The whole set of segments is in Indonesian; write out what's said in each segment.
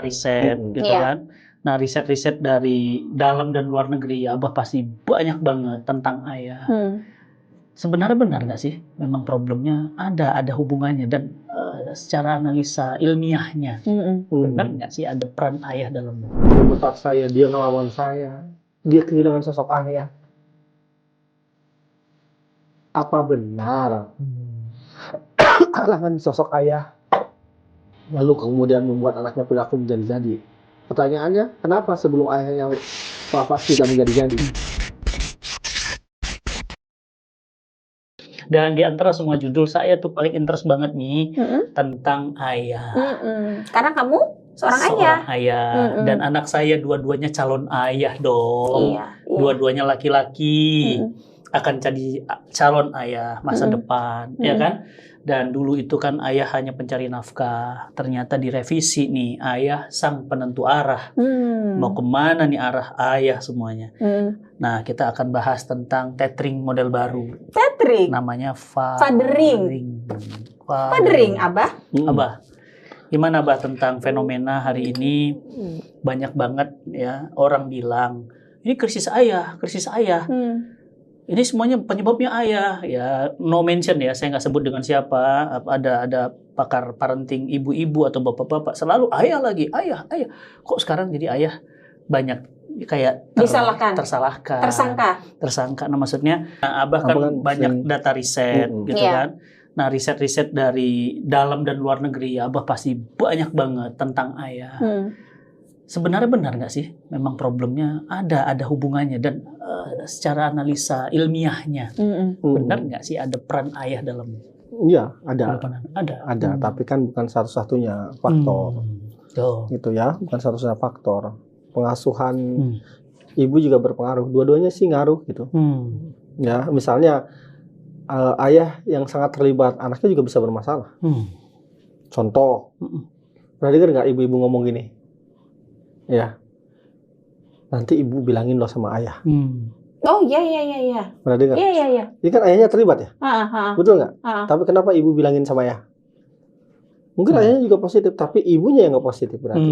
riset gitu Iya. kan. Nah, riset-riset dari dalam dan luar negeri, Abah pasti banyak banget tentang ayah. Sebenarnya benar nggak sih memang problemnya ada hubungannya dan secara analisa ilmiahnya benar nggak sih ada peran ayah dalamnya? Menurut saya dia ngelawan saya, dia kehilangan sosok ayah. Apa benar kehilangan sosok ayah lalu kemudian membuat anaknya perilaku menjadi-jadi? Pertanyaannya, kenapa sebelum ayahnya wafat tidak menjadi-jadi? Dan di antara semua judul saya tuh paling interest banget nih tentang ayah. Karena kamu seorang ayah. Ayah. Dan anak saya dua-duanya calon ayah dong. Iya. Dua-duanya laki-laki akan jadi calon ayah masa depan, ya kan? Dan dulu itu kan ayah hanya pencari nafkah. Ternyata direvisi nih, ayah sang penentu arah. Mau kemana nih arah ayah semuanya? Nah, kita akan bahas tentang tethering model baru. Tethering? Namanya fathering. Fathering, Abah? Abah, gimana Abah tentang fenomena hari ini? Banyak banget ya orang bilang, ini krisis ayah. Ini semuanya penyebabnya ayah. Ya, no mention ya, saya nggak sebut dengan siapa. Ada pakar parenting ibu-ibu atau bapak-bapak selalu ayah lagi, ayah. Kok sekarang jadi ayah banyak kayak tersalahkan, tersangka. Nah, maksudnya Abah kan banyak data riset gitu kan. Nah, riset-riset dari dalam dan luar negeri, Abah pasti banyak banget tentang ayah. Sebenarnya benar nggak sih memang problemnya ada hubungannya dan secara analisa ilmiahnya benar nggak sih ada peran ayah dalamnya? Iya, ada. Tapi kan bukan satu-satunya faktor. Gitu ya, bukan satu-satunya faktor. Pengasuhan ibu juga berpengaruh. Dua-duanya sih ngaruh gitu. Ya, misalnya ayah yang sangat terlibat, anaknya juga bisa bermasalah. Contoh, pernah dengar nggak ibu-ibu ngomong gini? Ya, nanti ibu bilangin loh sama ayah. Oh iya. Pernah dengar? Iya. Ini kan ayahnya terlibat ya? Betul nggak? Tapi kenapa ibu bilangin sama ayah? Mungkin ayahnya juga positif, tapi ibunya yang nggak positif berarti.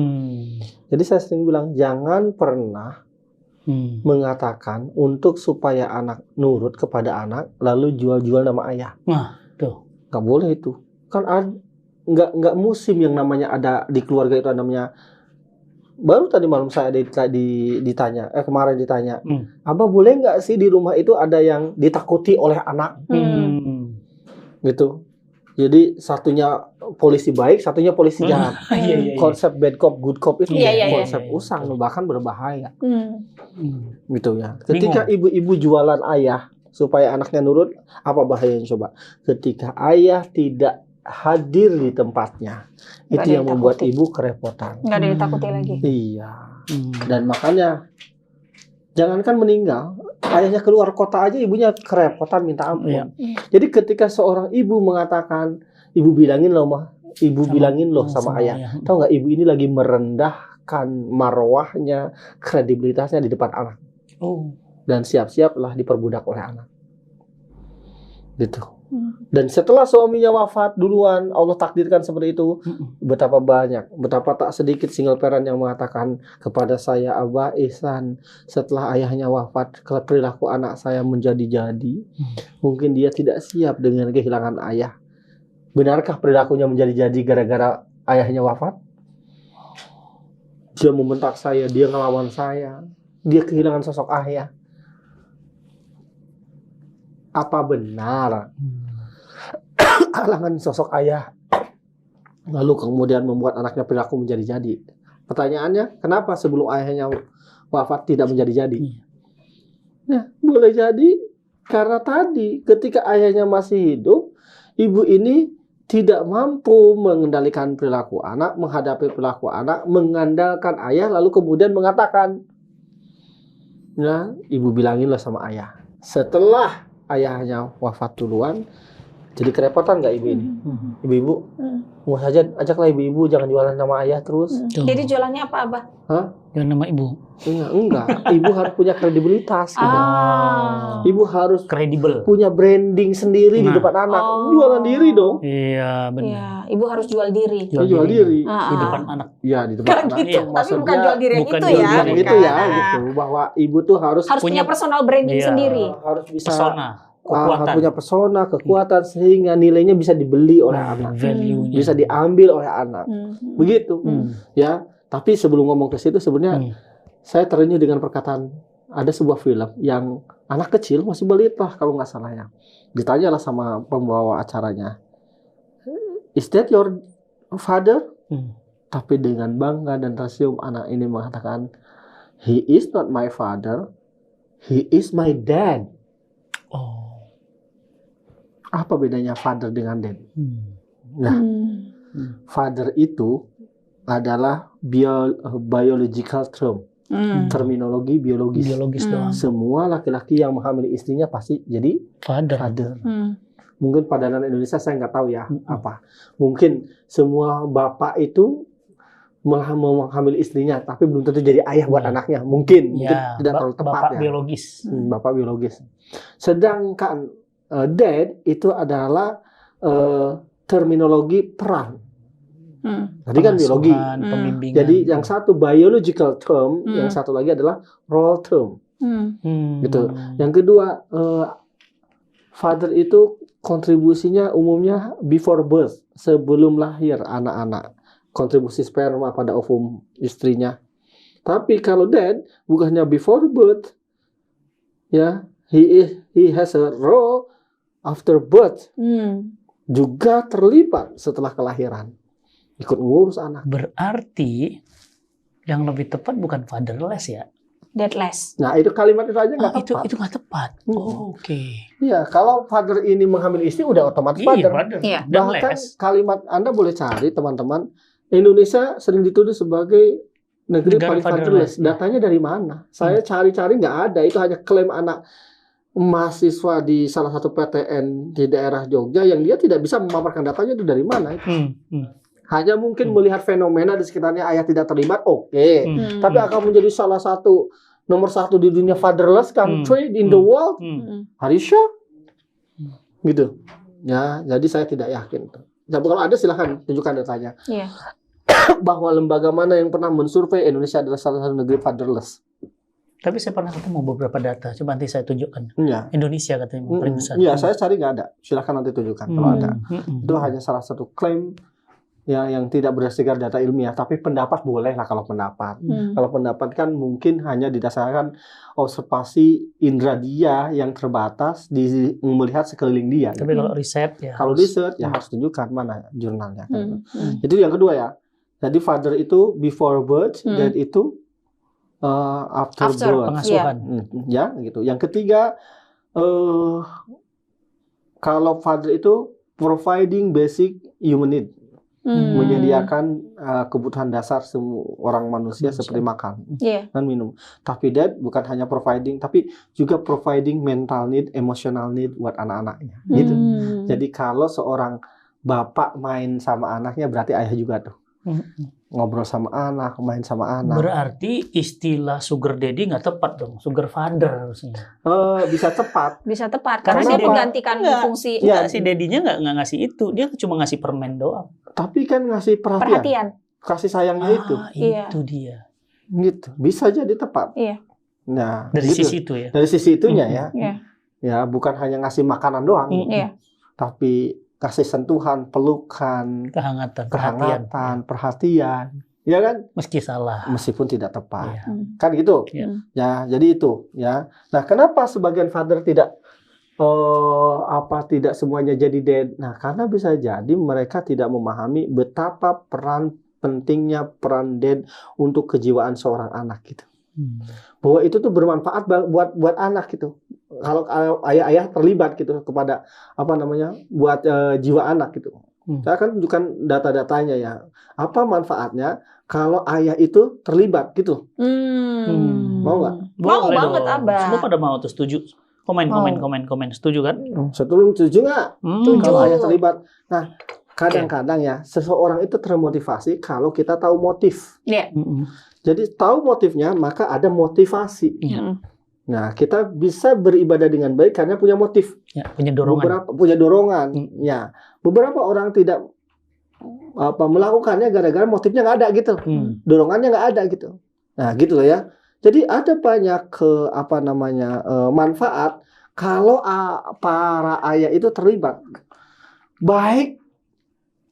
Jadi saya sering bilang, jangan pernah mengatakan untuk supaya anak nurut kepada anak, lalu jual-jual nama ayah. Nggak boleh itu. Kan nggak musim yang namanya ada di keluarga itu namanya. Baru tadi malam saya kemarin ditanya, Abah boleh nggak sih di rumah itu ada yang ditakuti oleh anak? Gitu. Jadi satunya polisi baik, satunya polisi jahat. Konsep bad cop, good cop itu konsep usang, bahkan berbahaya. Gitu ya. Ketika ibu-ibu jualan ayah supaya anaknya nurut, apa bahayanya coba? Ketika ayah tidak hadir di tempatnya, itu yang membuat ibu kerepotan. Nggak ada yang ditakuti lagi. Iya. Dan makanya jangankan meninggal, ayahnya keluar kota aja ibunya kerepotan minta ampun. Jadi ketika seorang ibu mengatakan, ibu bilangin loh sama ayah. Tahu nggak, ibu ini lagi merendahkan marwahnya, kredibilitasnya di depan anak. Dan siap-siaplah diperbudak oleh anak. Gitu. Dan setelah suaminya wafat duluan, Allah takdirkan seperti itu. Betapa tak sedikit single parent yang mengatakan kepada saya, Abah Ihsan, setelah ayahnya wafat, perilaku anak saya menjadi-jadi. Mungkin dia tidak siap dengan kehilangan ayah. Benarkah perilakunya menjadi-jadi gara-gara ayahnya wafat? Dia membentak saya, dia ngelawan saya, dia kehilangan sosok ayah. Apa benar kehilangan sosok ayah lalu kemudian membuat anaknya perilaku menjadi-jadi? Pertanyaannya, kenapa sebelum ayahnya wafat tidak menjadi-jadi? Nah, boleh jadi karena tadi ketika ayahnya masih hidup, ibu ini tidak mampu mengendalikan perilaku anak, menghadapi perilaku anak, mengandalkan ayah, lalu kemudian mengatakan, nah, ibu bilangin lah sama ayah. Setelah ayahnya wafat duluan, Jadi kerepotan nggak ibu ini? Ibu-ibu, mau saja ajaklah ibu-ibu jangan jualan nama ayah terus. Jadi jualannya apa, Abah? Hah? Jualan nama ibu. Enggak. Ibu harus punya kredibilitas. Gitu. Ibu harus Kredibel. punya branding sendiri di depan anak. Jualan diri dong. Iya, benar. Iya, ibu harus jual diri. Jual diri. Di depan anak. Ya, di depan anak. Gitu. Tapi bukan jual diri yang bukan itu jual ya. diri Yang itu ya, gitu. Bahwa ibu tuh harus punya personal branding sendiri. harus bisa Pesona, harus kekuatan. punya pesona, kekuatan sehingga nilainya bisa dibeli oleh anak. Value-nya. Bisa diambil oleh anak. Begitu. Ya, tapi sebelum ngomong ke situ sebenarnya saya terenyuh dengan perkataan ada sebuah film yang anak kecil masih balita kalau nggak salah ya. Ditanyalah sama pembawa acaranya, "Is that your father?" Tapi dengan bangga dan tersenyum anak ini mengatakan, "He is not my father, he is my dad." Oh. Apa bedanya father dengan dad? Nah, father itu adalah biological term. Terminologi biologis. Doang. Semua laki-laki yang menghamili istrinya pasti jadi father. Mungkin pada dalam Indonesia saya nggak tahu ya apa. Mungkin semua bapak itu menghamili istrinya, tapi belum tentu jadi ayah buat anaknya. Mungkin tidak terlalu tepat bapak ya. biologis. Bapak biologis. Sedangkan dad itu adalah terminologi peran. Tadi kan biologi. Pembimbingan. Jadi yang satu biological term, yang satu lagi adalah role term. Gitu. Yang kedua, father itu kontribusinya umumnya before birth, sebelum lahir anak-anak. Kontribusi sperma pada ovum istrinya. Tapi kalau dad bukannya before birth, ya, he has a role after birth. Juga terlibat setelah kelahiran. Ikut ngurus anak. Berarti yang lebih tepat bukan fatherless ya? Dadless. Nah, itu kalimat itu aja nggak tepat. Itu nggak tepat. Oke. Iya, kalau father ini menghamili istri udah otomatis father. Iya. Bahkan kalimat Anda boleh cari teman-teman, Indonesia sering dituduh sebagai negeri paling fatherless. Datanya dari mana? Saya cari-cari nggak ada. Itu hanya klaim anak mahasiswa di salah satu PTN di daerah Jogja yang dia tidak bisa memaparkan datanya itu dari mana. Hanya mungkin melihat fenomena di sekitarnya ayah tidak terlibat, oke. Tapi akan menjadi salah satu nomor satu di dunia fatherless country in the world. Are you sure? Gitu. Ya, jadi saya tidak yakin. Nah, kalau ada silahkan tunjukkan datanya. Iya. Bahwa lembaga mana yang pernah mensurvei Indonesia adalah salah satu negeri fatherless. Tapi saya pernah ketemu beberapa data. Coba nanti saya tunjukkan. Ya. Indonesia katanya paling besar. Iya, saya cari nggak ada. Silahkan nanti tunjukkan kalau ada. Itu hanya salah satu klaim ya yang tidak berdasarkan data ilmiah, tapi pendapat boleh lah kalau pendapat. Kalau pendapat kan mungkin hanya didasarkan observasi indera dia yang terbatas di melihat sekeliling dia. Tapi kalau riset ya. Kalau riset ya harus tunjukkan mana jurnalnya. Jadi yang kedua ya. Jadi father itu before birth, dad itu after birth. Pengasuhan. Ya, gitu. Yang ketiga kalau father itu providing basic human need. Menyediakan kebutuhan dasar semua orang manusia seperti makan dan minum. Tapi dad bukan hanya providing, tapi juga providing mental need, emotional need buat anak-anaknya. Gitu. Jadi kalau seorang bapak main sama anaknya, berarti ayah juga tuh. Ngobrol sama anak, main sama anak. Berarti istilah sugar daddy nggak tepat dong, sugar father harusnya. Bisa tepat. Bisa tepat Karena karena dia dia menggantikan fungsi. Ya, si daddy-nya nggak ngasih itu, dia cuma ngasih permen doang. Tapi kan ngasih perhatian. Kasih sayangnya itu. Itu dia. Gitu. Bisa jadi tepat. Iya. Nah, dari gitu. sisi itu ya. Dari sisi itunya ya. Iya. Ya, bukan hanya ngasih makanan doang. Iya. Tapi kasih sentuhan, pelukan, kehangatan, perhatian. Ya kan? Meski salah. Meskipun tidak tepat. Iya. Kan gitu. Iya. Ya, jadi itu ya. Nah, kenapa sebagian father tidak tidak semuanya jadi dad? Nah, karena bisa jadi mereka tidak memahami betapa pentingnya peran dad untuk kejiwaan seorang anak gitu. Bahwa itu tuh bermanfaat buat anak gitu. Kalau ayah-ayah terlibat gitu kepada buat jiwa anak gitu. Saya akan tunjukkan data-datanya ya. Apa manfaatnya kalau ayah itu terlibat gitu? Mau nggak? Mau banget, Abah. Semua pada mau tuh setuju. Komen. Setuju kan? Setuju nggak? Setuju. Kalau ayah terlibat. Nah, kadang-kadang ya seseorang itu termotivasi kalau kita tahu motif. Iya. Jadi tahu motifnya maka ada motivasi. Nah, kita bisa beribadah dengan baik karena punya motif. Ya, punya dorongan. Punya dorongan. Ya, beberapa orang tidak melakukannya gara-gara motifnya nggak ada gitu. Dorongannya nggak ada gitu. Nah, gitu loh ya. Jadi ada banyak manfaat kalau para ayah itu terlibat. Baik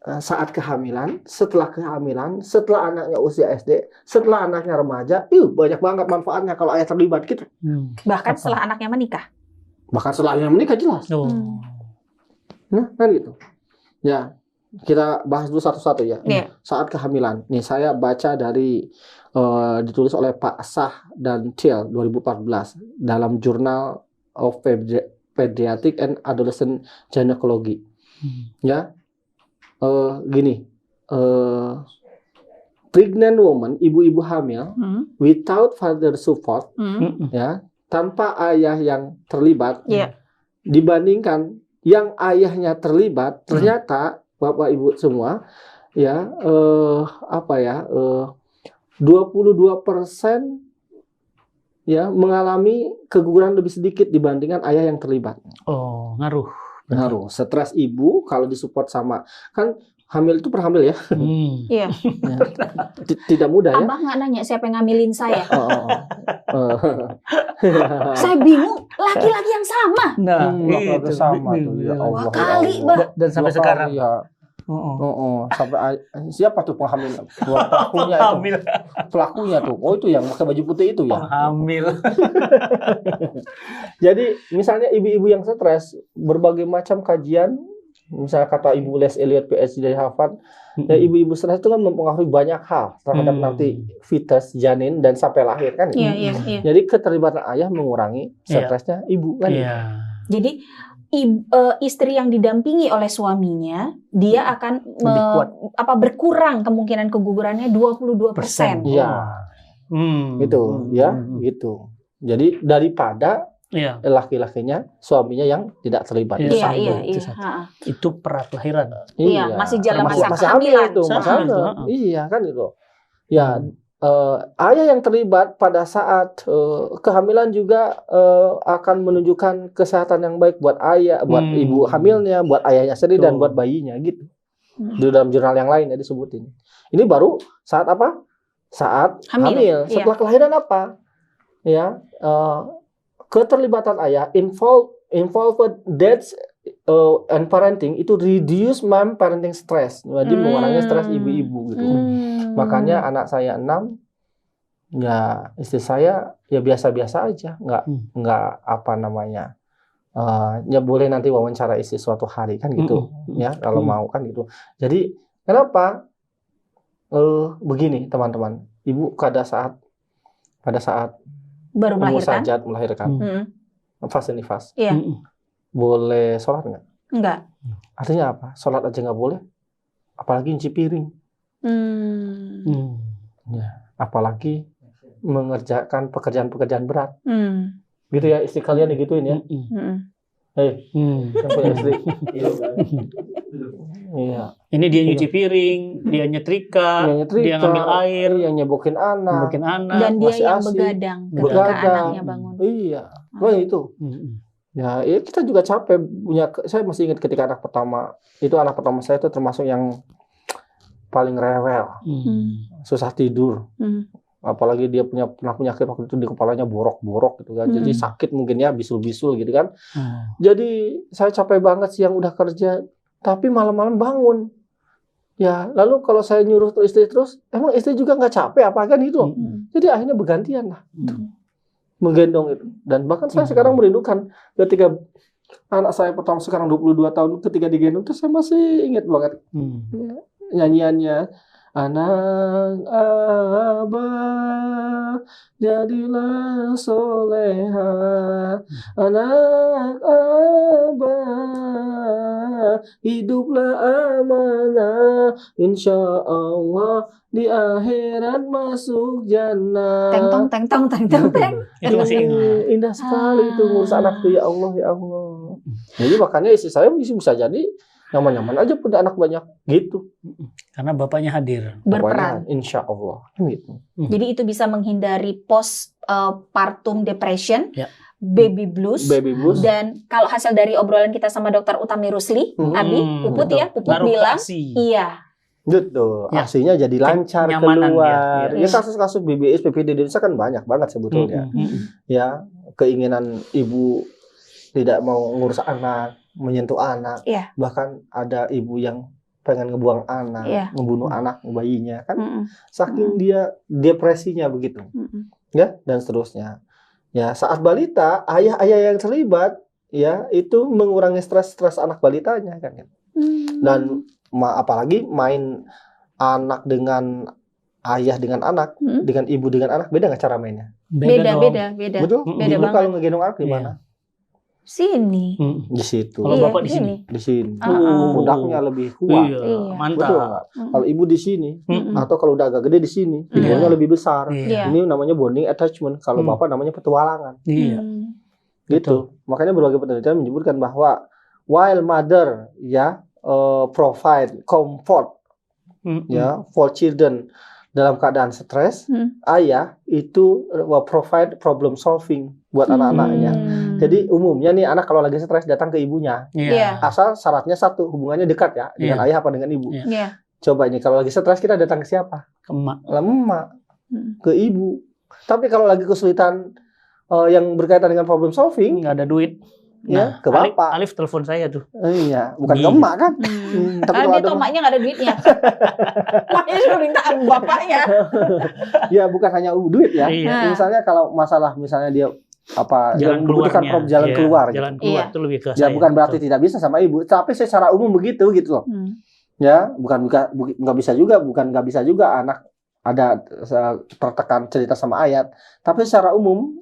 saat kehamilan, setelah kehamilan, setelah anaknya usia SD, setelah anaknya remaja, banyak banget manfaatnya kalau ayah terlibat gitu. Bahkan setelah anaknya menikah. Bahkan setelah anaknya menikah jelas. Nah, kan gitu. Ya, kita bahas dulu satu-satu ya. Saat kehamilan, nih saya baca dari ditulis oleh Pak Sah dan Thiel 2014 dalam Journal of Pediatric and Adolescent Gynecology. Ya. Gini, pregnant woman, ibu-ibu hamil, without father support, ya, tanpa ayah yang terlibat, dibandingkan yang ayahnya terlibat, ternyata bapak ibu semua, ya, 22% ya mengalami keguguran lebih sedikit dibandingkan ayah yang terlibat. Oh, ngaruh. Stres ibu kalau disupport sama, kan hamil itu perhamil ya. Iya. Tidak mudah ya. Abah nggak nanya siapa yang ngamilin saya. Saya bingung, laki-laki yang sama. Nah, itu sama tuh. Ya Allah. Dua kali, Bah. Dan sampai sekarang. Ya. Sampai siapa tuh penghamil? Pelakunya itu. Pelakunya tuh. Oh, itu yang pakai baju putih itu ya. Hamil. Jadi misalnya ibu-ibu yang stres, berbagai macam kajian, misalnya kata Ibu Les Elliott PhD dari Harvard, ya ibu-ibu stres itu kan mempengaruhi banyak hal terhadap nanti fetus, janin dan sampai lahir kan. Iya. Jadi keterlibatan ayah mengurangi stresnya ibu kan. Jadi istri yang didampingi oleh suaminya, dia akan berkurang kemungkinan kegugurannya 22%. Iya. Gitu ya, gitu. Jadi daripada laki-lakinya, suaminya yang tidak terlibat. Iya. Itu perat lahiran. Iya, masih jalan masa kehamilan itu, iya kan itu. Ya, ayah yang terlibat pada saat kehamilan juga akan menunjukkan kesehatan yang baik buat ayah, buat ibu hamilnya, buat ayahnya sendiri dan buat bayinya gitu. Di dalam jurnal yang lain ya disebutin. Ini baru saat apa? Saat hamil. Setelah kelahiran apa? Ya, keterlibatan ayah involved dads and parenting itu reduce mom parenting stress. Jadi mengurangi stres ibu-ibu gitu. Makanya anak saya 6, ya istri saya ya biasa-biasa aja, nggak ya boleh nanti wawancara istri suatu hari kan gitu, ya kalau mau kan gitu. Jadi kenapa begini teman-teman, ibu pada saat baru melahirkan, fase nifas, boleh sholat nggak? Enggak. Artinya apa? Sholat aja nggak boleh, apalagi nyuci piring. Ya, apalagi mengerjakan pekerjaan-pekerjaan berat. Gitu ya, istri kalian digituin ya. Istri. Iya. Ini dia nyuci piring, dia nyetrika, dia ngambil air, yang nyebokin anak. Dan dia yang begadang ketika anaknya bangun. Iya. Wah itu. Ya, kita juga capek saya masih ingat ketika anak pertama saya itu termasuk yang paling rewel, susah tidur, apalagi dia pernah penyakit waktu itu di kepalanya borok-borok gitu kan, jadi sakit mungkin ya, bisul-bisul gitu kan. Jadi saya capek banget siang udah kerja, tapi malam-malam bangun. Ya, lalu kalau saya nyuruh istri terus, emang istri juga nggak capek apa kan itu? Jadi akhirnya bergantian lah, menggendong itu. Dan bahkan saya sekarang merindukan ketika anak saya pertama sekarang 22 tahun ketika digendong itu saya masih ingat banget. Ya, nyanyiannya anak abah jadilah soleha, anak abah, hiduplah amanah, insya Allah di akhirat masuk jannah. Teng tong. Itu masih ingat. Indah sekali itu ngurus anak tuh, ya Allah, ya Allah. Jadi makanya istri saya bisa jadi nyaman-nyaman aja punya anak banyak gitu. Karena bapaknya hadir. Berperan. Insya Allah. Gitu. Jadi itu bisa menghindari postpartum depression, Ya. baby blues. Dan kalau hasil dari obrolan kita sama Dokter Utami Rusli, Abi, Puput betul. ya, Puput bilang, iya. Betul, Ya. asinya jadi lancar Kenyamanan keluar. dia. Ya kasus-kasus BBS, PPD di Indonesia kan banyak banget sebetulnya. Ya, keinginan ibu tidak mau ngurus anak, menyentuh anak. Iya. Bahkan ada ibu yang pengen ngebuang anak, ngebunuh anak bayinya kan. Saking dia depresinya begitu. Ya, dan seterusnya. Ya, saat balita, ayah-ayah yang terlibat ya itu mengurangi stres anak balitanya kan. Dan apalagi main anak dengan ayah dengan anak, dengan ibu dengan anak, beda nggak cara mainnya? Beda. Betul? Beda Ibu banget. kalau ngegendong anak di mana? Sini. Di situ. Kalau bapak di sini. Di sini. Uh-uh. Pundaknya lebih kuat. Iya. Mantap. Betul nggak? Kalau ibu di sini, atau kalau udah agak gede di sini, pinggulnya lebih besar. Iya. Ini namanya bonding attachment. Kalau bapak namanya petualangan. Iya. Gitu. Makanya berbagai penelitian menyebutkan bahwa while mother provide comfort ya for children dalam keadaan stres, ayah itu provide problem solving buat anak-anaknya. Jadi umumnya nih anak kalau lagi stres datang ke ibunya. Iya. Asal syaratnya satu, hubungannya dekat ya dengan ayah apa dengan ibu. Iya. Coba ini kalau lagi stres kita datang ke siapa? Ke emak. Emak, ke ibu. Tapi kalau lagi kesulitan yang berkaitan dengan problem solving, Nggak ada duit. ya ke bapak. Alif telepon saya tuh. Iya, bukan ke emak kan? Tapi kalau Dia ada tuh emaknya nggak ada duitnya. Emaknya suruh minta sama bapaknya. ya bukan hanya duit ya. Iya. Misalnya kalau masalah misalnya dia Jalan membutuhkan keluarnya. jalan Iya, keluar. Jalan Gitu. keluar Iya. itu lebih ke Ya saya. bukan berarti Betul. tidak bisa sama ibu, tapi secara umum begitu loh. Ya, nggak bisa juga anak ada tertekan cerita sama ayat, tapi secara umum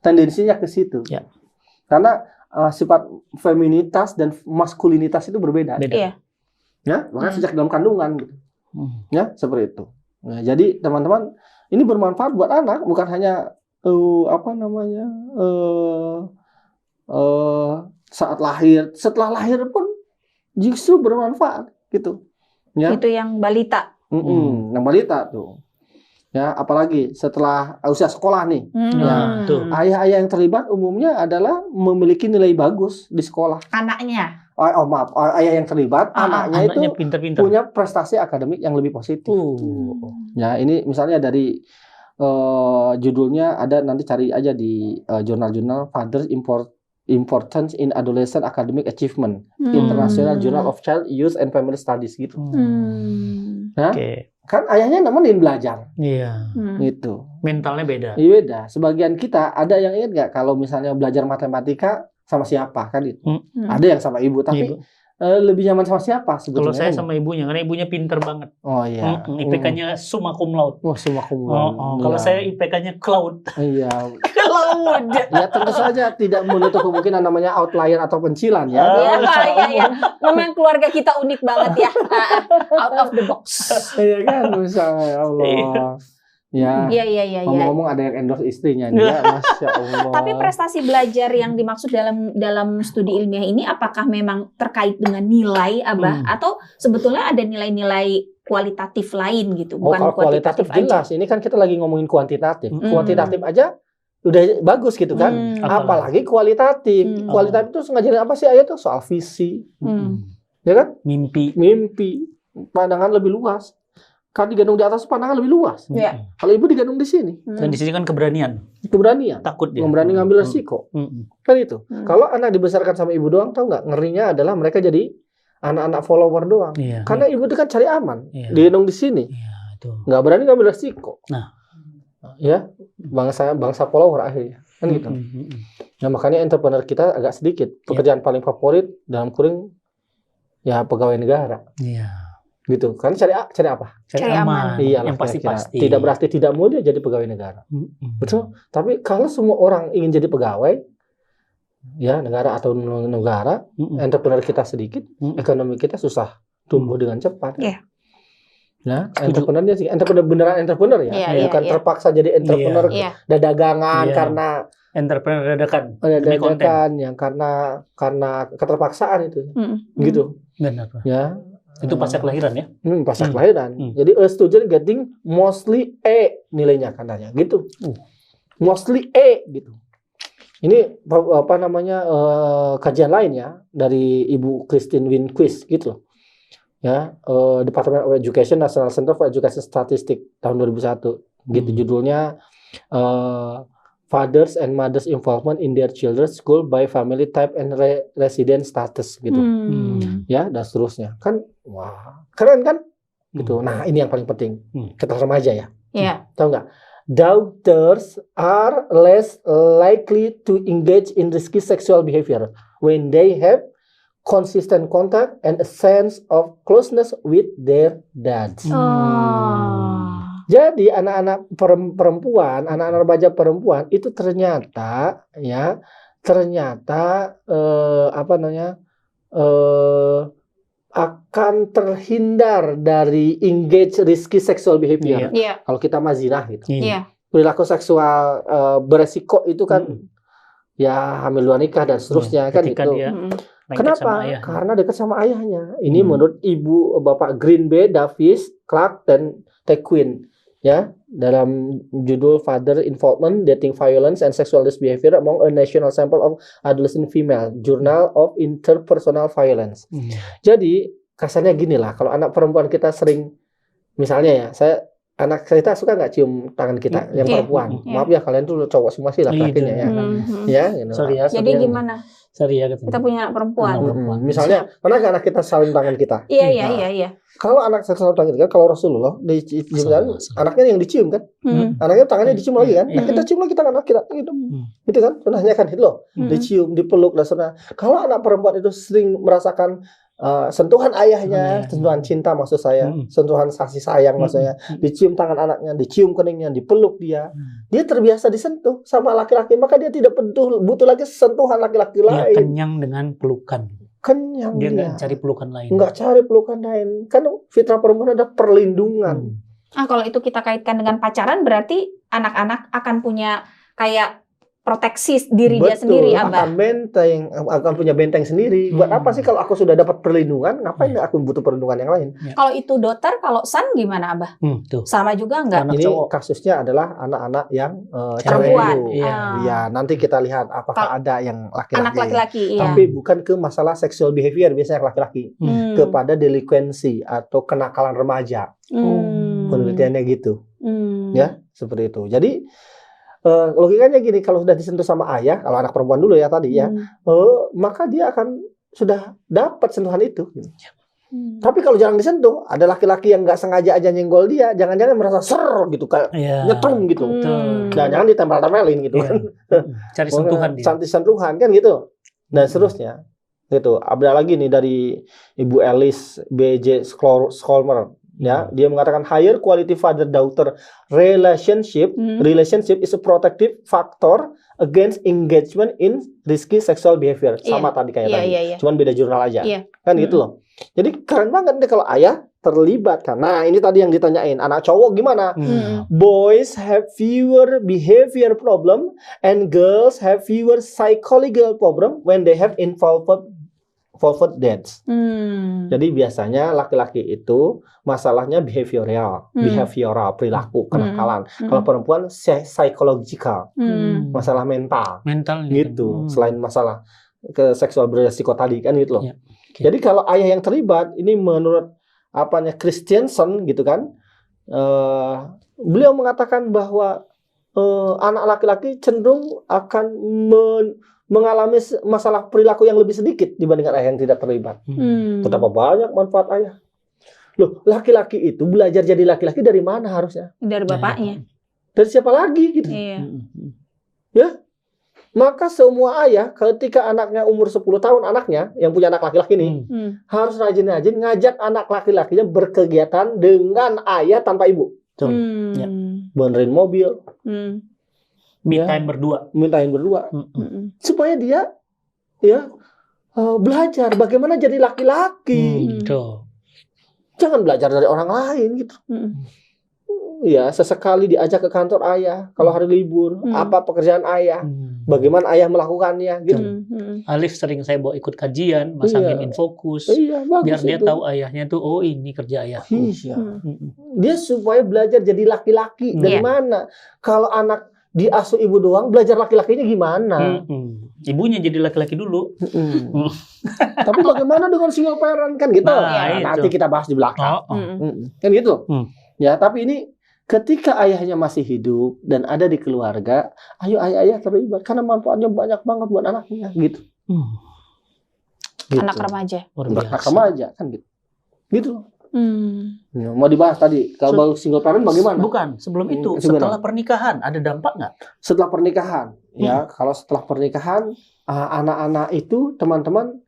tendensinya ke situ. Ya. Karena sifat feminitas dan maskulinitas itu berbeda. Beda. Iya. Ya, makanya sejak dalam kandungan gitu. Ya, seperti itu. Nah, jadi teman-teman, ini bermanfaat buat anak, bukan hanya saat lahir, setelah lahir pun justru bermanfaat gitu. Ya. Itu yang balita. Yang balita tuh. Ya, apalagi setelah usia sekolah nih. Ya, tuh. Ayah-ayah yang terlibat umumnya adalah memiliki nilai bagus di sekolah. Anaknya. Maaf, ayah yang terlibat, anaknya itu pinter-pinter. punya prestasi akademik yang lebih positif. Ya, ini misalnya dari judulnya ada, nanti cari aja di jurnal-jurnal Father's Importance in Adolescent Academic Achievement, International Journal of Child, Youth and Family Studies gitu. Nah, kan ayahnya nemenin belajar. Iya. Gitu. Mentalnya beda. Iya beda. Sebagian kita ada yang ingat nggak kalau misalnya belajar matematika sama siapa kan itu? Ada yang sama ibu, tapi lebih nyaman sama siapa sebetulnya? Kalau saya sama ibunya, karena ibunya pinter banget. Oh iya. IPK-nya summa cum laude. Wah, summa cum laude. Kalau saya IPK-nya cloud. Iya. Cloud. Ya tentu saja tidak menutup kemungkinan namanya outlier atau pencilan ya. Iya. Memang keluarga kita unik banget ya. Out of the box. Iya kan, misalnya ya Allah. Ya. Iya. Ngomong-ngomong ada yang endorse istrinya nih ya, Masya Allah. Tapi prestasi belajar yang dimaksud dalam studi ilmiah ini apakah memang terkait dengan nilai, Abah, atau sebetulnya ada nilai-nilai kualitatif lain gitu, bukan kalau kualitatif jelas. Ini kan kita lagi ngomongin kuantitatif. Kuantitatif aja udah bagus gitu kan. Apalagi kualitatif. Kualitatif itu ngajarin apa sih ayat tuh? Soal visi. Ya kan? Mimpi. Pandangan lebih luas. Kalau digendong di atas pandangan lebih luas. Ya. Kalau ibu digendong di sini. Dan di sini kan keberanian. Takut Takut dia. berani ngambil resiko. Kan itu. Kalau anak dibesarkan sama ibu doang, tahu nggak? Ngerinya adalah mereka jadi anak-anak follower doang. Iya. Karena ibu itu kan cari aman. Iya. Digendong di sini. Iya, tuh. Nggak berani ngambil resiko. Nah. Ya, bangsa follower akhirnya. Kan gitu. Nah, makanya entrepreneur kita agak sedikit. Pekerjaan paling favorit dalam kurung ya pegawai negara. Iya. Gitu. Kan cari apa? Cari aman. Iya, yang pasti-pasti. Tidak berarti tidak mau dia jadi pegawai negara. Betul. Tapi kalau semua orang ingin jadi pegawai, ya negara atau negara, entrepreneur kita sedikit, ekonomi kita susah tumbuh dengan cepat. Iya. Nah, entrepreneurnya sih, entrepreneur beneran entrepreneur ya, bukan terpaksa jadi entrepreneur dagangan karena entrepreneur dadakan yang karena keterpaksaan itu, gitu. Benar. Ya, itu pasca kelahiran ya? Pasca kelahiran. Jadi a student getting mostly A nilainya katanya, gitu. Mostly A gitu. Ini apa namanya kajian lain ya dari Ibu Christine Winquist gitu. Ya, Department of Education National Center for Education Statistics tahun 2001 gitu judulnya Fathers and Mothers Involvement in Their Children's School by Family Type and Resident Status gitu. Ya, dan seterusnya. Kan wah, keren kan? Gitu. Nah, ini yang paling penting. Kita remaja ya. Tahu nggak? Daughters are less likely to engage in risky sexual behavior when they have consistent contact and a sense of closeness with their dads. Jadi anak-anak perempuan, anak-anak remaja perempuan itu ternyata akan terhindar dari engage risky sexual behavior. Kalau kita mah zina gitu. Perilaku seksual beresiko itu kan ya hamil luar nikah dan seterusnya kan gitu. Kenapa? Karena dekat sama ayahnya. Ini menurut Ibu Bapak Greenbay, Davis, Clark, dan Tequin ya dalam judul Father Involvement, Dating Violence and Sexual Behavior Among a National Sample of Adolescent Female, Journal of Interpersonal Violence. Jadi kasarnya gini lah, kalau anak perempuan kita sering, misalnya ya, anak kita suka nggak cium tangan kita yang perempuan. Maaf ya kalian tuh cowok semua sih laki-lakinya ya. Ya, gitu. Sorry ya. Jadi gimana? Sorry ya, kita punya anak perempuan. Misalnya, mana anak kita saling tangan kita? Iya. Kalau anak saling tangan kita, kalau Rasulullah dicium kan, anaknya yang dicium kan, anaknya tangannya dicium lagi kan, nah kita cium lagi tangan anak kita, gitu, gitu kan, sunahnya kan itu loh, dicium, dipeluk dan sunah. Kalau anak perempuan itu sering merasakan sentuhan ayahnya, sentuhan cinta maksud saya, sentuhan kasih sayang maksudnya, dicium tangan anaknya, dicium keningnya, dipeluk dia terbiasa disentuh sama laki-laki, maka dia tidak butuh lagi sentuhan laki-laki lain. Kenyang dengan pelukan. Kenyang dia nggak cari pelukan lain. Nggak cari pelukan lain, kan fitrah perempuan ada perlindungan. Kalau itu kita kaitkan dengan pacaran, berarti anak-anak akan punya kayak proteksi diri dia sendiri, Abah. Akan punya benteng sendiri. Buat apa sih kalau aku sudah dapat perlindungan, ngapain aku butuh perlindungan yang lain? Kalau itu daughter, kalau son gimana, Abah? Sama juga nggak? Ini kasusnya adalah anak-anak yang perempuan. Ya, nanti kita lihat apakah ada yang laki-laki. Anak laki-laki, Tapi bukan ke masalah sexual behavior, biasanya laki-laki. Kepada delinquency atau kenakalan remaja. Penelitiannya gitu. Ya, seperti itu. Jadi logikanya gini, kalau sudah disentuh sama ayah, kalau anak perempuan dulu ya tadi ya, maka dia akan sudah dapat sentuhan itu. Tapi kalau jarang disentuh, ada laki-laki yang nggak sengaja aja nyenggol dia, jangan-jangan merasa ser gitu, kayak nyetrum gitu, dan jangan ditempel-tempelin gitu kan, cari sentuhan dia, cantik sentuhan kan gitu, dan seterusnya gitu. Ada lagi nih dari Ibu Alice B.J. Scholmer. Ya, dia mengatakan higher quality father-daughter relationship is a protective factor against engagement in risky sexual behavior. Sama tadi kayak tadi, cuman beda jurnal aja, kan gitu loh. Jadi keren banget nih kalau ayah terlibat kan. Nah ini tadi yang ditanyain, anak cowok gimana? Boys have fewer behavior problem and girls have fewer psychological problem when they have involved dads. Jadi biasanya laki-laki itu masalahnya behavioral perilaku, kenakalan. Kalau perempuan psychological, masalah mental gitu. Selain masalah ke seksual beresiko tadi kan gitu loh. Jadi kalau ayah yang terlibat, ini menurut Christensen gitu kan, beliau mengatakan bahwa anak laki-laki cenderung akan mengalami masalah perilaku yang lebih sedikit dibandingkan ayah yang tidak terlibat. Betapa banyak manfaat ayah. Loh, laki-laki itu belajar jadi laki-laki dari mana harusnya? Dari bapaknya. Dari siapa lagi gitu? Ya. Maka semua ayah ketika anaknya umur 10 tahun, anaknya yang punya anak laki-laki nih, harus rajin-rajin ngajak anak laki-lakinya berkegiatan dengan ayah tanpa ibu. Ya. Benerin mobil. Me time berdua. Supaya dia belajar bagaimana jadi laki-laki. Jangan belajar dari orang lain gitu. Ya, sesekali diajak ke kantor ayah kalau hari libur, apa pekerjaan ayah, bagaimana ayah melakukannya gitu. Alif sering saya bawa ikut kajian, masangin Infokus, biar dia tahu ayahnya tuh, oh ini kerja ayahku. Dia supaya belajar jadi laki-laki. Dari mana? Kalau anak diasuh ibu doang, belajar laki-lakinya gimana? Ibunya jadi laki-laki dulu. Tapi bagaimana dengan single parent kan gitu? Nanti kita bahas di belakang. Kan gitu. Ya, tapi ini ketika ayahnya masih hidup dan ada di keluarga, ayo ayah terlibat karena manfaatnya banyak banget buat anaknya gitu. Anak remaja. Anak remaja kan gitu. Gitu. Mau dibahas tadi kalau single parent bagaimana? Bukan, sebelum itu, setelah pernikahan ada dampak nggak? Setelah pernikahan, ya kalau setelah pernikahan anak-anak itu teman-teman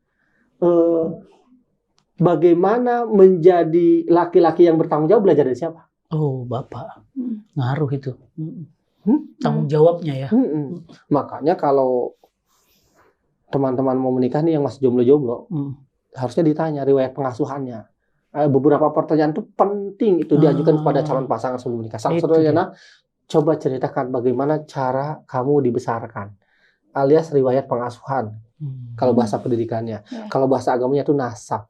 bagaimana menjadi laki-laki yang bertanggung jawab belajar dari siapa? Oh, bapak. Ngaruh itu. Tanggung jawabnya ya. Makanya kalau teman-teman mau menikah nih yang masih jomblo-jomblo, harusnya ditanya riwayat pengasuhannya. Beberapa pertanyaan itu penting itu diajukan kepada calon pasangan sebelum menikah. Salah satunya, coba ceritakan bagaimana cara kamu dibesarkan, alias riwayat pengasuhan. Kalau bahasa pendidikannya, kalau bahasa agamanya itu nasab.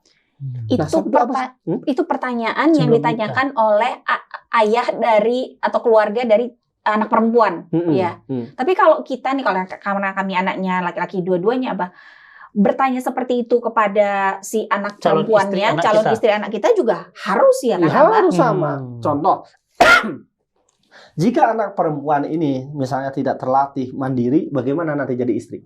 Itu pertanyaan yang ditanyakan oleh ayah dari atau keluarga dari anak perempuan, ya. Tapi kalau kita nih, karena kami anaknya laki-laki dua-duanya, bertanya seperti itu kepada si anak perempuannya, calon istri anak kita juga harus ya kan? Harus sama. Contoh, jika anak perempuan ini misalnya tidak terlatih mandiri, bagaimana nanti jadi istri?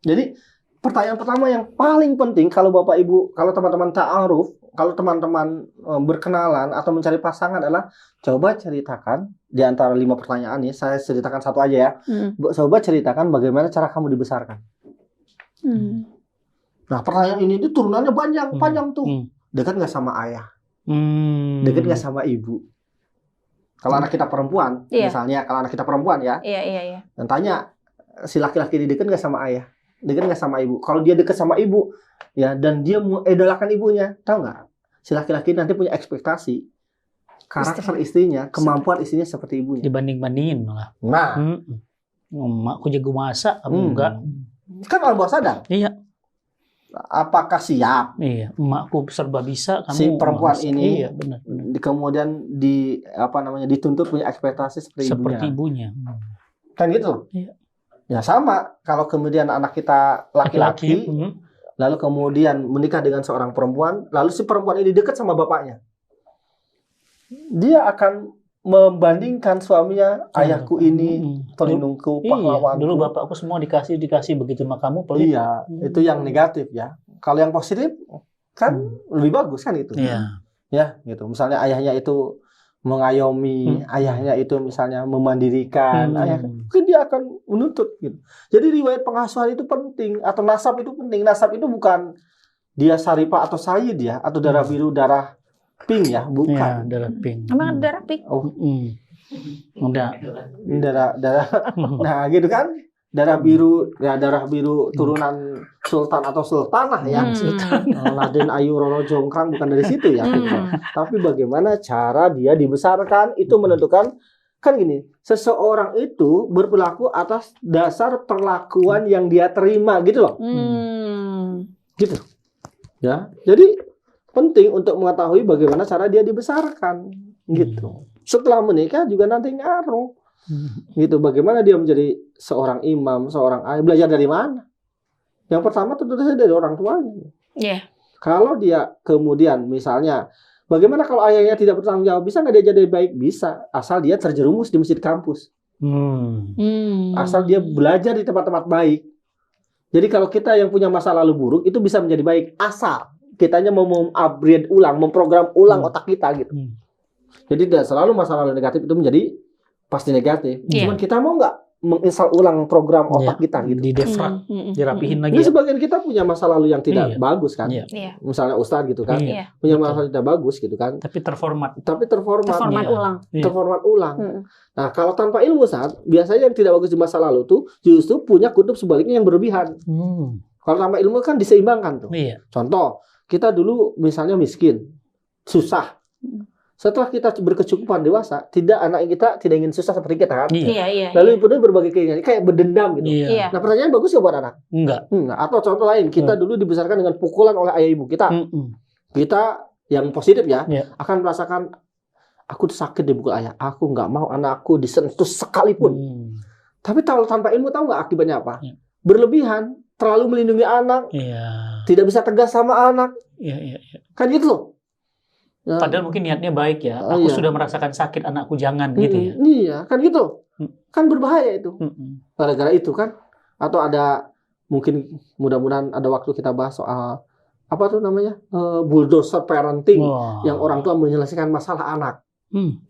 Jadi pertanyaan pertama yang paling penting kalau Bapak Ibu, kalau teman-teman ta'aruf, kalau teman-teman berkenalan atau mencari pasangan adalah coba ceritakan di antara 5 pertanyaan ini, saya ceritakan satu aja ya. Coba ceritakan bagaimana cara kamu dibesarkan. Nah, pertanyaan ini turunannya panjang tuh. Dekat nggak sama ayah? Dekat nggak sama ibu? Kalau anak kita perempuan, misalnya kalau anak kita perempuan ya, dan tanya si laki-laki ini dekat nggak sama ayah? Dekat nggak sama ibu? Kalau dia dekat sama ibu, ya, dan dia mengidolakan ibunya, tahu nggak? Si laki-laki nanti punya ekspektasi karakter istrinya, kemampuan istrinya seperti ibunya. Dibanding-bandingin malah. Nah, emakku jago masak, kamu enggak. Kan alam bawah sadar. Iya. Apakah siap? Iya, emakku serba bisa, kamu si perempuan masak. Ini, benar. Kemudian dituntut punya ekspektasi seperti ibunya. Kan gitu. Iya. Ya sama, kalau kemudian anak kita laki-laki, lalu kemudian menikah dengan seorang perempuan, lalu si perempuan ini dekat sama bapaknya, dia akan membandingkan suaminya, ayahku ini, pelindungku, pahlawanku. Dulu bapakku semua dikasih begitu sama kamu pelit. Iya, itu yang negatif ya. Kalau yang positif kan lebih bagus kan itu. Iya. Ya, gitu. Misalnya ayahnya itu mengayomi, ayahnya itu misalnya memandirikan, mungkin dia akan menuntut gitu. Jadi riwayat pengasuhan itu penting, atau nasab itu penting. Nasab itu bukan dia Saripah atau Sayyid ya, atau darah biru, darah pink ya, bukan. Ya, darah pink. Emang darah pink? Oh, udah. Darah. Nah, gitu kan? Darah biru, ya darah biru turunan sultan atau sultanah ya. Raden Ayu Roro Jonggrang bukan dari situ ya. Tapi bagaimana cara dia dibesarkan itu menentukan, kan gini, seseorang itu berperilaku atas dasar perlakuan yang dia terima gitu loh. Gitu. Ya. Jadi penting untuk mengetahui bagaimana cara dia dibesarkan gitu. Setelah menikah juga nanti ngaruh. Gitu, bagaimana dia menjadi seorang imam, seorang ayah, belajar dari mana? Yang pertama tentu saja dari orang tuanya. Kalau dia kemudian misalnya, bagaimana kalau ayahnya tidak bertanggung jawab, bisa nggak dia jadi baik? Bisa, asal dia terjerumus di masjid kampus. Asal dia belajar di tempat-tempat baik. Jadi kalau kita yang punya masa lalu buruk itu bisa menjadi baik, asal kitanya mau upgrade ulang, memprogram ulang otak kita gitu. Jadi tidak selalu masa lalu negatif itu menjadi pasti negatif. Cuman kita mau nggak menginstal ulang program otak kita gitu. Di defrag, dirapihin lagi. Ini sebagian kita punya masa lalu yang tidak bagus kan. Misalnya Ustadz gitu kan, punya masa lalu tidak bagus gitu kan. Tapi terformat ulang. Terformat ulang. Nah, kalau tanpa ilmu Ustadz, biasanya yang tidak bagus di masa lalu tuh justru punya kutub sebaliknya yang berlebihan. Kalau tanpa ilmu kan diseimbangkan tuh. Contoh, kita dulu misalnya miskin, susah. Setelah kita berkecukupan dewasa, anak kita tidak ingin susah seperti kita kan. Lalu penuh berbagai keinginan, kayak berdendam gitu. Nah, pertanyaan bagus ya buat anak? Enggak. Atau contoh lain, kita dulu dibesarkan dengan pukulan oleh ayah ibu kita. Kita yang positif ya, akan merasakan aku tuh sakit dipukul ayah. Aku nggak mau anakku disentuh sekalipun. Tapi kalau tanpa ilmu tahu nggak akibatnya apa? Berlebihan, terlalu melindungi anak, tidak bisa tegas sama anak. Kan gitu loh. Padahal mungkin niatnya baik ya. Aku sudah merasakan sakit, anakku jangan gitu ya. Iya, kan gitu. Kan berbahaya itu. Gara-gara itu kan. Atau ada mungkin mudah-mudahan ada waktu kita bahas soal apa tuh namanya? Bulldozer parenting yang orang tua menyelesaikan masalah anak.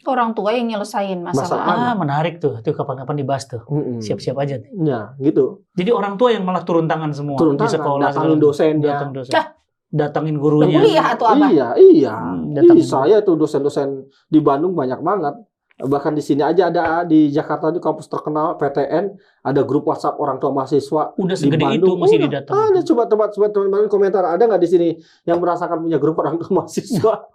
Orang tua yang nyelesain masalah. Menarik tuh. Itu kapan-kapan dibahas tuh. Siap-siap aja. Ya, gitu. Jadi orang tua yang malah turun tangan semua di sekolah, datangin dosennya. Datangin gurunya. Kuliah atau apa? Iya. Saya tuh dosen-dosen di Bandung banyak banget. Bahkan di sini aja ada di Jakarta di kampus terkenal PTN ada grup WhatsApp orang tua mahasiswa. Udah segede itu masih didatang. Ada coba teman-teman komentar ada nggak di sini yang merasakan punya grup orang tua mahasiswa?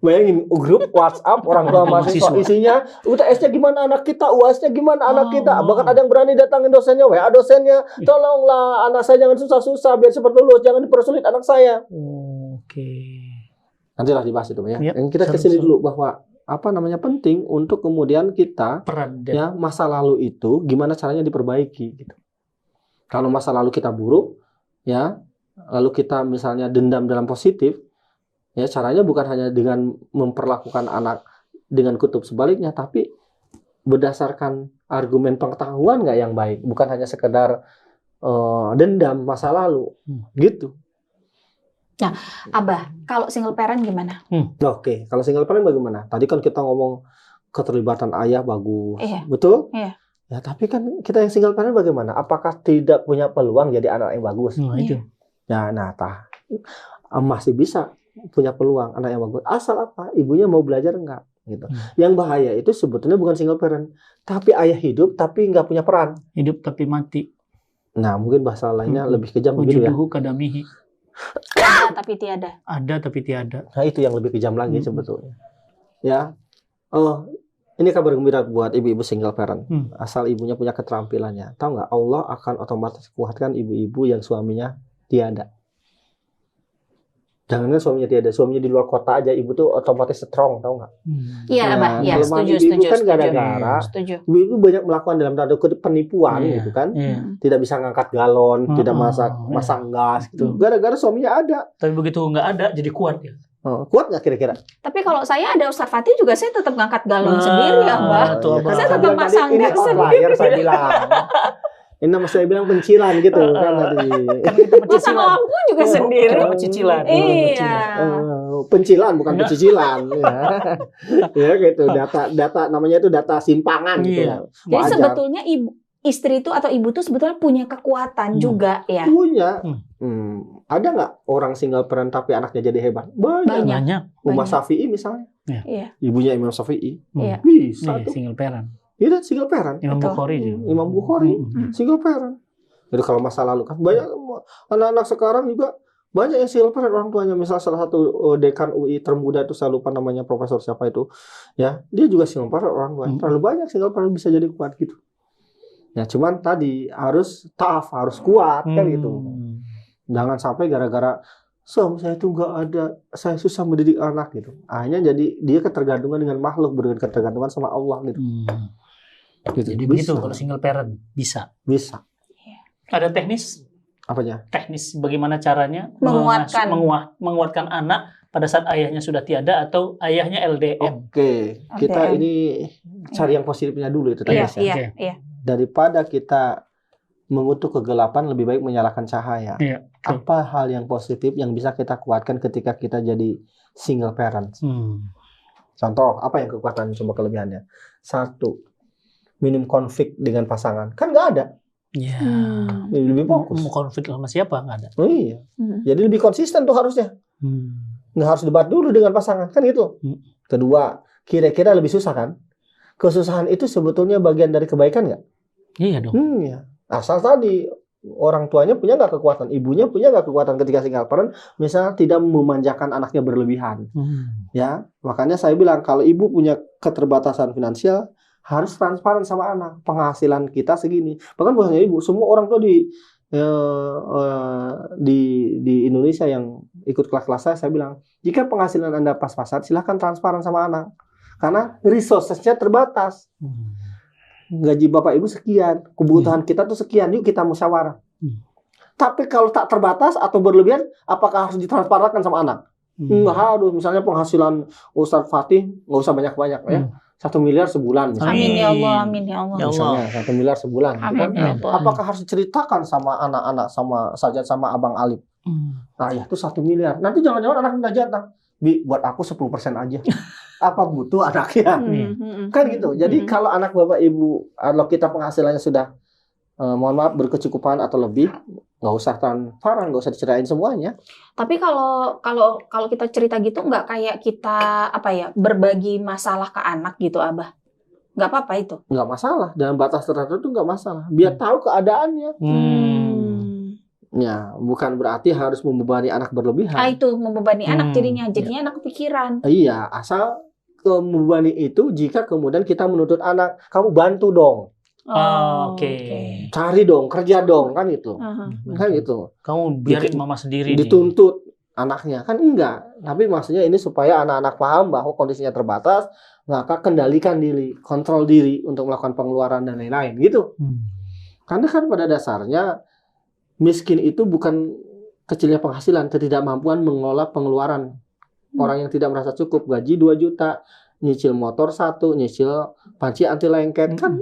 Bayangin grup WhatsApp orang tua mahasiswa isinya UTS-nya gimana anak kita, UAS-nya gimana anak kita. Bahkan ada yang berani datangin dosennya, WA dosennya, tolonglah anak saya jangan susah-susah biar cepat lulus, jangan dipersulit anak saya. Nantilah dibahas itu ya. Yang kita kesini dulu bahwa penting untuk kemudian kita ya masa lalu itu gimana caranya diperbaiki gitu. Kalau masa lalu kita buruk ya, lalu kita misalnya dendam dalam positif. Ya, caranya bukan hanya dengan memperlakukan anak dengan kutub sebaliknya, tapi berdasarkan argumen pengetahuan nggak yang baik, bukan hanya sekedar dendam masa lalu, gitu. Nah, Abah, kalau single parent gimana? Oke, kalau single parent bagaimana? Tadi kan kita ngomong keterlibatan ayah bagus, betul? Iya. Ya, tapi kan kita yang single parent bagaimana? Apakah tidak punya peluang jadi anak yang bagus? Itu. Ya, masih bisa punya peluang anak yang bagus asal ibunya mau belajar enggak gitu. Yang bahaya itu sebetulnya bukan single parent tapi ayah hidup tapi nggak punya peran, hidup tapi mati. Nah mungkin bahasa lainnya lebih kejam gitu ya. Kadamihi. Ada tapi tiada. Nah itu yang lebih kejam lagi sebetulnya ya. Ini kabar gembira buat ibu-ibu single parent. Asal ibunya punya keterampilannya, tahu nggak Allah akan otomatis kuatkan ibu-ibu yang suaminya tiada. Jangan suaminya tiada, suaminya di luar kota aja, ibu tuh otomatis strong, tahu nggak? Iya, Abah. Ya, setuju. Kan gara-gara ibu banyak melakukan dalam tanda kutip penipuan gitu kan, tidak bisa ngangkat galon, tidak masang gas gitu, gara-gara suaminya ada. Tapi begitu nggak ada, jadi kuat ya. Kuat nggak kira-kira? Tapi kalau saya ada Ustaz Fatih juga saya tetap ngangkat galon sendiri ya, Mbak. Saya tetap masang gas sendiri. Saya bilang. Ini nama saya bilang pencilan gitu kan tadi. Kan kita pencicilan. Masa lampu juga sendiri. Kita pencicilan. Iya. Pencilan bukan pencicilan. Ya gitu. Data namanya itu data simpangan gitu. Jadi sebetulnya istri itu atau ibu tuh sebetulnya punya kekuatan juga ya. Punya. Ada nggak orang single parent tapi anaknya jadi hebat? Banyak. Umar Syafi'i misalnya. Iya. Ibunya Imam Syafi'i. Bisa tuh. Single parent. Iya, single parent. Imam Bukhari. Single parent. Jadi kalau masa lalu kan banyak anak-anak sekarang juga banyak yang single parent orang tuanya. Misal salah satu dekan UI termuda itu saya lupa namanya profesor siapa itu. Ya, dia juga single parent orang tuanya. Terlalu banyak single parent bisa jadi kuat gitu. Ya, cuman tadi harus tough, harus kuat kan gitu. Jangan sampai gara-gara suami saya itu nggak ada, saya susah mendidik anak gitu. Akhirnya jadi dia ketergantungan dengan makhluk, ketergantungan sama Allah gitu. Gitu. Jadi begitu kalau single parent bisa. Ada teknis? Apanya? Teknis bagaimana caranya menguatkan anak pada saat ayahnya sudah tiada atau ayahnya LDM. Oke. Kita ini cari yang positifnya dulu itu tadi. Iya. Daripada kita mengutuk kegelapan lebih baik menyalakan cahaya. Apa hal yang positif yang bisa kita kuatkan ketika kita jadi single parent? Contoh, apa yang kekuatan coba kelebihannya? 1, minim konflik dengan pasangan. Kan nggak ada. Iya. Lebih fokus. Mau konflik sama siapa? Nggak ada. Oh iya. Jadi lebih konsisten tuh harusnya. Nggak harus debat dulu dengan pasangan. Kan gitu. Kedua, kira-kira lebih susah kan? Kesusahan itu sebetulnya bagian dari kebaikan nggak? Iya dong. Iya. Asal tadi orang tuanya punya nggak kekuatan, ibunya punya nggak kekuatan ketika single parent, misalnya tidak memanjakan anaknya berlebihan. Ya, makanya saya bilang kalau ibu punya keterbatasan finansial harus transparan sama anak. Penghasilan kita segini. Bahkan bukan hanya ibu, semua orang tua di Indonesia yang ikut kelas-kelas saya bilang, jika penghasilan Anda pas-pasan, silahkan transparan sama anak. Karena resources-nya terbatas. Gaji bapak ibu sekian, kebutuhan kita tuh sekian, yuk kita musyawarah. Tapi kalau tak terbatas atau berlebihan, apakah harus ditransparankan sama anak? Nggak harus. Misalnya penghasilan Ustadz Fatih nggak usah banyak-banyak ya, 1 miliar sebulan. Misalnya. Amin ya Allah, amin ya Allah. Misalnya 1 miliar sebulan. Amin, ya Allah. Apakah harus diceritakan sama anak-anak, sama Sajat, sama Abang Alip? Nah ya itu 1 miliar. Nanti jangan-jangan anak minta jatah. Buat aku 10% aja. Apa butuh anaknya? Kan gitu. Jadi kalau anak bapak ibu, kalau kita penghasilannya sudah mohon maaf berkecukupan atau lebih, nggak usah transparan, nggak usah diceritain semuanya. Tapi kalau kita cerita gitu, nggak kayak kita berbagi masalah ke anak gitu, Abah? Nggak apa-apa itu? Nggak masalah. Dalam batas tertentu itu nggak masalah. Biar tahu keadaannya. Ya, bukan berarti harus membebani anak berlebihan. Itu membebani anak jadinya anak kepikiran. Iya, asal membebani itu jika kemudian kita menuntut anak, kamu bantu dong. Oke. Cari dong, kerja dong, kan itu. Kan gitu. Kamu biarin mama sendiri dituntut anaknya, kan enggak. Tapi maksudnya ini supaya anak-anak paham bahwa kondisinya terbatas, maka kendalikan diri, kontrol diri untuk melakukan pengeluaran dan lain-lain gitu. Karena kan pada dasarnya miskin itu bukan kecilnya penghasilan, ketidakmampuan mengelola pengeluaran. Orang yang tidak merasa cukup, gaji 2 juta, nyicil motor 1, nyicil panci anti lengket, kan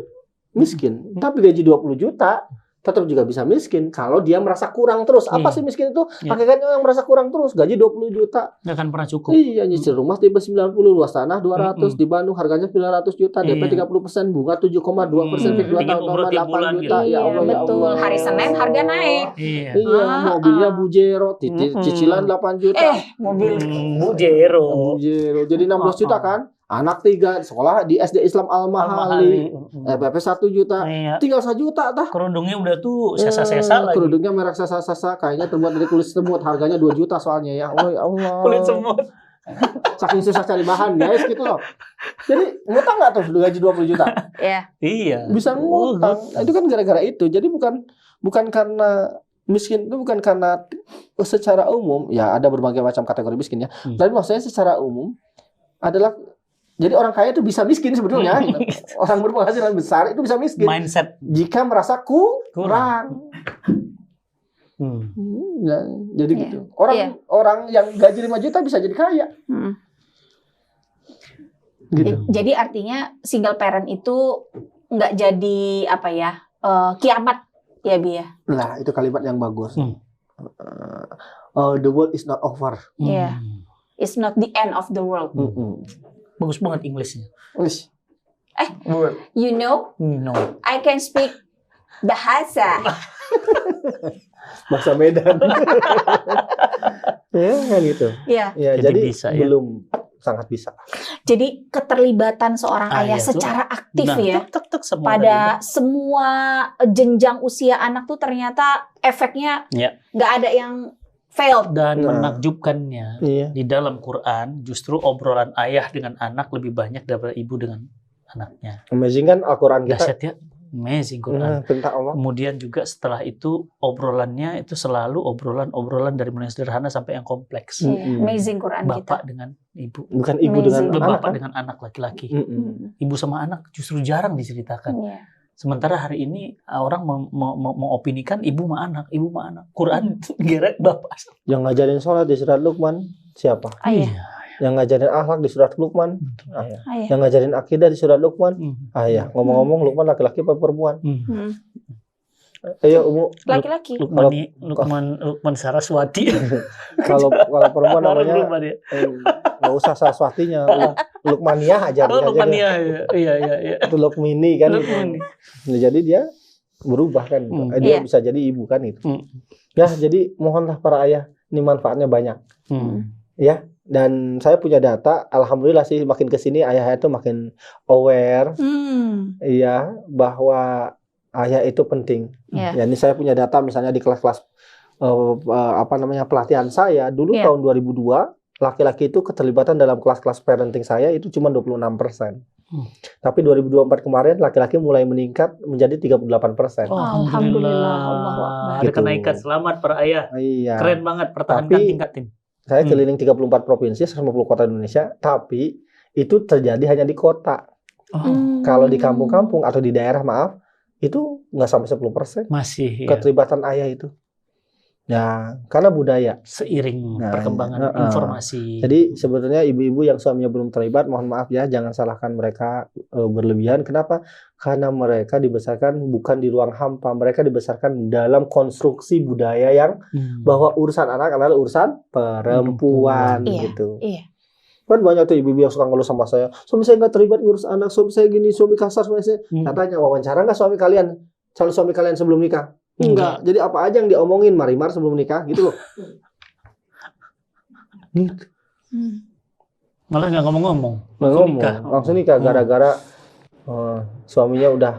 miskin. Tapi gaji 20 juta, tetap juga bisa miskin kalau dia merasa kurang terus. Apa sih miskin itu? Hakikatnya yang merasa kurang terus, gaji 20 juta. Nggak akan pernah cukup. Iya, nyicil rumah tipe 90, luas tanah 200, di Bandung harganya 900 juta, DP 30%, bunga 7,2%, fix 2 tahun normal 8 juta. Ya Allah, betul. Hari Senin harga naik. Iya, mobilnya Bujero, cicilan 8 juta. Mobil Bujero. Jadi 16 juta kan? Anak 3, sekolah di SD Islam Al-Mahali, PP 1 juta, tinggal 1 juta tah. Kerudungnya udah tuh sesa-sesa lagi. Kerudungnya merek sesa-sesa, kayaknya terbuat dari kulit semut, harganya 2 juta soalnya ya. Oh ya Allah. Kulit semut. Saking susah cari bahan guys gitu loh. Jadi ngutang nggak tuh gaji 20 juta? Iya. Bisa ngutang. Itu kan gara-gara itu. Jadi bukan karena miskin itu bukan karena secara umum, ya ada berbagai macam kategori miskin ya. Tapi maksudnya secara umum adalah jadi orang kaya itu bisa miskin sebetulnya. Orang berpenghasilan besar itu bisa miskin. Mindset. Jika merasa kurang. Ya, jadi gitu. Orang yang gaji 5 juta bisa jadi kaya. Gitu. Jadi artinya single parent itu nggak jadi kiamat ya Bi ya. Nah, itu kalimat yang bagus. The world is not over. It's not the end of the world. Bagus banget Inggrisnya. You know? No. I can speak bahasa. Bahasa Medan. Ya, kan gitu. Iya. Ya, jadi bisa, belum sangat bisa. Jadi keterlibatan seorang ayah secara aktif pada semua jenjang usia anak tuh ternyata efeknya nggak ada yang failed. Dan menakjubkannya di dalam Quran justru obrolan ayah dengan anak lebih banyak daripada ibu dengan anaknya. Amazing kan Al-Quran kita. Dahsyat ya, amazing Quran. Allah. Kemudian juga setelah itu obrolannya itu selalu obrolan dari mulai sederhana sampai yang kompleks. Amazing Quran Bapak kita. dengan ibu. Bukan ibu dengan anak. Bapak dengan anak laki-laki. Ibu sama anak justru jarang diceritakan. Sementara hari ini orang mengopinikan ibu sama anak, Quran geret bapak. Yang ngajarin sholat di surat Luqman siapa? Ayah. Yang ngajarin akhlak di surat Luqman ayah. Yang ngajarin akidah di surat Luqman ayah. Ngomong-ngomong Luqman laki-laki apa perempuan? Ayo Umu. Laki-laki. Lukman Saraswati. Kalau perempuan namanya nggak usah Saraswatinya, Lukmania aja. Lukmania, iya. Itu Lukmini kan. Nah, jadi dia berubah kan, dia bisa jadi ibu kan itu. Ya, jadi mohonlah para ayah, ini manfaatnya banyak. Ya, dan saya punya data, alhamdulillah sih makin kesini ayah itu makin aware, iya bahwa ayah itu penting. Ya, ini saya punya data misalnya di kelas-kelas pelatihan saya dulu tahun 2002 laki-laki itu keterlibatan dalam kelas-kelas parenting saya itu cuma 26%. Tapi 2024 kemarin laki-laki mulai meningkat menjadi 38%. Alhamdulillah. Ada kenaikan, selamat para ayah. Iya. Keren banget, pertahankan, tingkatin. Saya keliling 34 provinsi, 150 kota Indonesia, tapi itu terjadi hanya di kota. Kalau di kampung-kampung atau di daerah, maaf, itu nggak sampai 10%. Masih. Keterlibatan ayah itu. Ya, karena budaya. Seiring perkembangan informasi. Jadi sebetulnya ibu-ibu yang suaminya belum terlibat, mohon maaf ya, jangan salahkan mereka berlebihan. Kenapa? Karena mereka dibesarkan bukan di ruang hampa. Mereka dibesarkan dalam konstruksi budaya yang bahwa urusan anak adalah urusan perempuan gitu. Iya. Kan banyak tuh ibu-ibu yang suka ngeluh sama saya. Suami saya nggak terlibat ngurus anak, suami saya gini, suami kasar, suami saya. Katanya wawancara nggak suami kalian, calon suami kalian sebelum nikah? Enggak. Jadi apa aja yang diomongin Marimar sebelum nikah gitu loh. Gitu. Malah nggak ngomong-ngomong. Langsung nikah gara-gara suaminya udah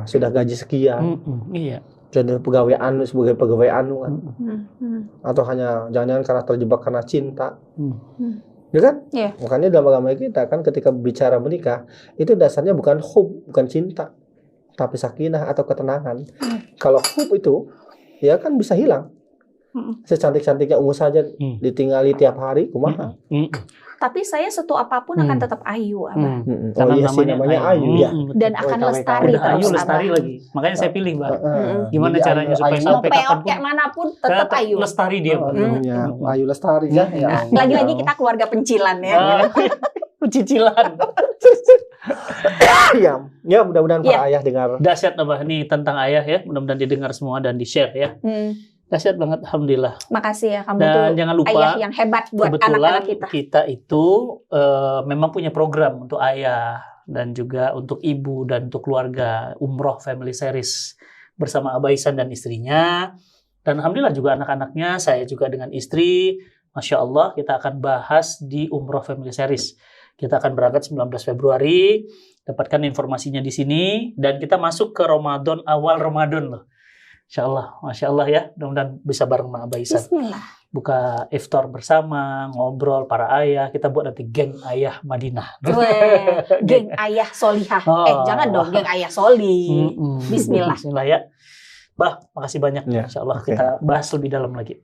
sudah gaji sekian. Iya. Jadi pegawai anu sebagai pegawai anu kan. Atau hanya jangan-jangan karena terjebak karena cinta. Ya kan? Iya. Makanya dalam agama kita kan ketika bicara menikah itu dasarnya bukan hub, bukan cinta, tapi sakinah atau ketenangan. Kalau hub itu ya kan bisa hilang. Secantik-cantiknya ungu saja ditinggali tiap hari, kumaha. Tapi saya setu apapun akan tetap ayu, Abah. Karena namanya ayu ya. Dan akan lestari terus, ayu lestari Abah. lagi. Makanya saya pilih, Mbak. Gimana caranya supaya Mau sampai peot kapanpun kayak manapun tetap ayu. lestari dia, Mbak. Ayu lestari kan. Lagi-lagi kita keluarga pencilan ya. Pencicilan. Ya, mudah-mudahan para ayah dengar. Dahsyat, Abah, nih tentang ayah ya. Mudah-mudahan didengar semua dan di-share ya. Dahsyat banget, alhamdulillah. Makasih ya, kamu dan tuh jangan lupa, ayah yang hebat buat anak-anak kita. Kita itu memang punya program untuk ayah dan juga untuk ibu dan untuk keluarga, Umroh Family Series bersama Abah Ihsan dan istrinya. Dan alhamdulillah juga anak-anaknya, saya juga dengan istri. Masya Allah, kita akan bahas di Umroh Family Series. Kita akan berangkat 19 Februari, dapatkan informasinya di sini, dan kita masuk ke Ramadan, awal Ramadan loh. Masya Allah ya, mudah-mudahan bisa bareng sama Abah Ihsan. Bismillah. Buka iftar bersama, ngobrol para ayah, kita buat nanti geng ayah Madinah. Geng ayah solihah. Jangan dong, geng ayah soli. Bismillah. Bismillah ya. Bah, makasih banyak. Insya Allah kita bahas lebih dalam lagi.